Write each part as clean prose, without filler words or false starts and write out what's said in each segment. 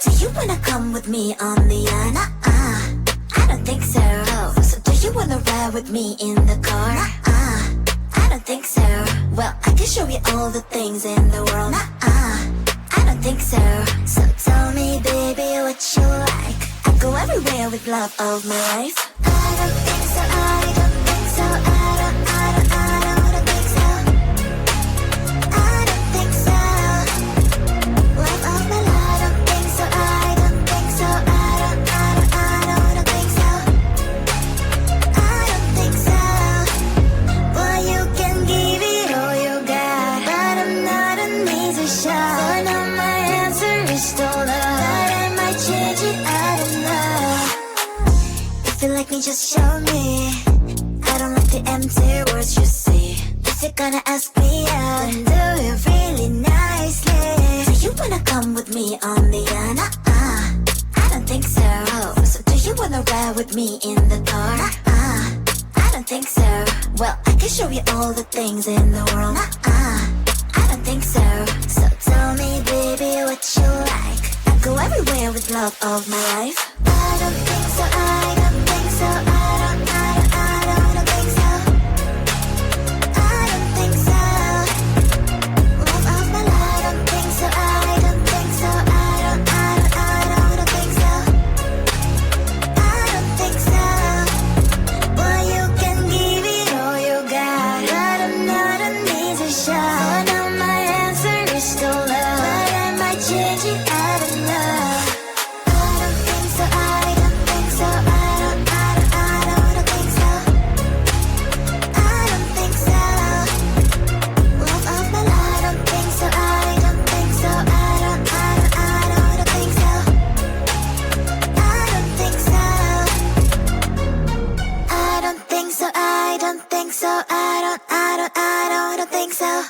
Do you wanna come with me on the I don't think so. So do you wanna ride with me in the car? I don't think so. Well, I can show you all the things in the world. I don't think so. So tell me, baby, what you like. I go everywhere with love of my life. I don't think so. I don't think so. I don't think so. I don't think so. Love of my life. I don't think so. I don't think so. I don't think so. I don't think so. Well, you can give it all you got, but I'm not an easy shot. So now my answer is still no. But I might change it. I don't know. If you like me, just show me. I don't like the empty words you see. If you're gonna ask me out, then do it really nicely. Do you wanna come with me on the I don't think so. So do you wanna ride with me in the car? I don't think so. Well, I can show you all the things in the world. I don't think so. So tell me, baby, what you like. I go everywhere with love of my life. I don't think so. I don't think so. I don't think so. I don't think so. Love of my life. I don't think so. I don't think so. I don't think so. I don't think so. Well, you can give it all you got, but I'm not an easy shot. So now my answer is still no, but I might change it. I don't know. I don't think so. I don't think so. I don't think so. I don't think so. Love of my life. I don't think so. I don't think so. I don't think so. I don't think so. I don't think so. I don't think so. I don't think so.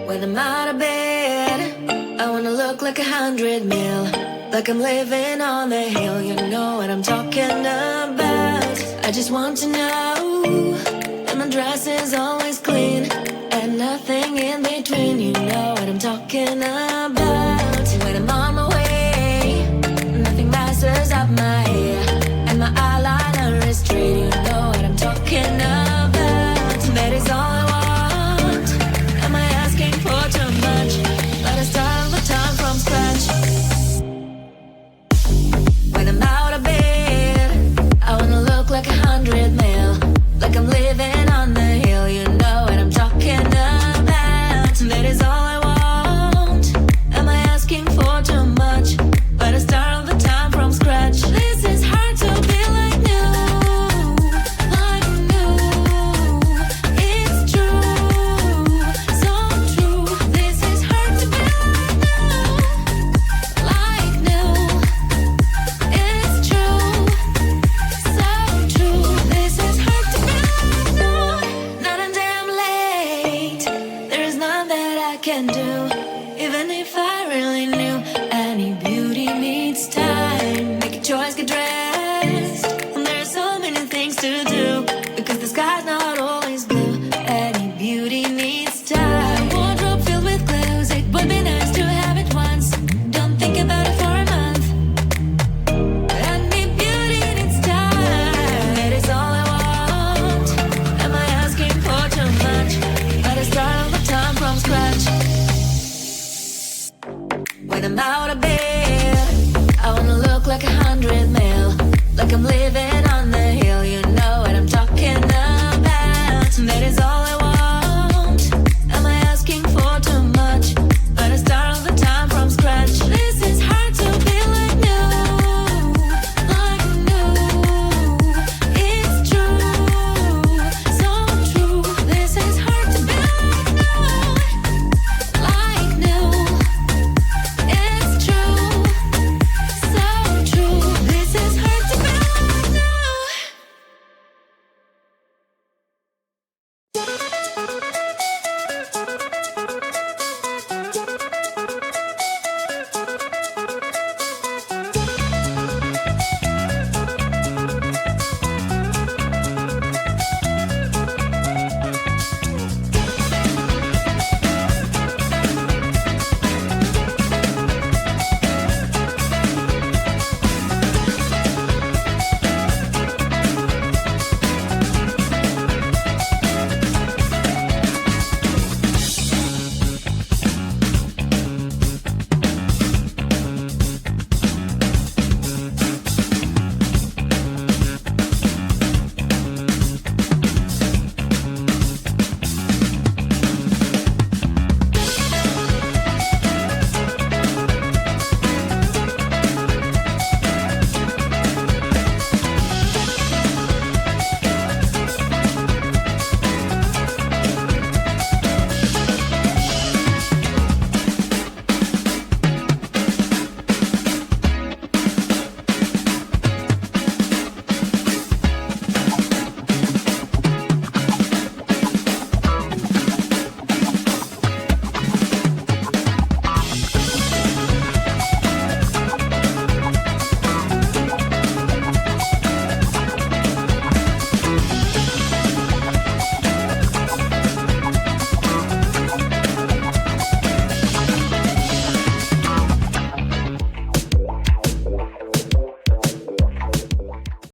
When I'm out of bed, I wanna look like 100 mil, like I'm living on the hill. You know what I'm talking about. I just want to know that my dress is always clean and nothing in between. You know what I'm talking about. When I'm on my way, nothing messes up my hair, and my eyeliner is straight. You know what I'm talking about. That is all I want. Am I asking for too much? Let us start all the time from scratch. When I'm out of bed, I wanna look like 100 mil, like I'm living on the hill. You know what I'm talking about. That is all I want. Am I asking for too much? Let us start all the time from scratch. This is hard to be like new, like new. It's true, so true. This is hard to be like new. It's true, so true. This is hard to be like new. Not a damn late. There is none that I can do, even if I really knew. Any beauty needs time. Make a choice, get dressed. And there are so many things to do, because the sky's not always blue. Any beauty needs time. Wardrobe filled with clothes, it would be nice to have it once. Don't think about it for a month. Any beauty needs time. That is all I want. Am I asking for too much? Let us start all the time from scratch. When I'm out of bed, I wanna look like 100 mil, like I'm living on the hill. You know what I'm talking about. That is all I want.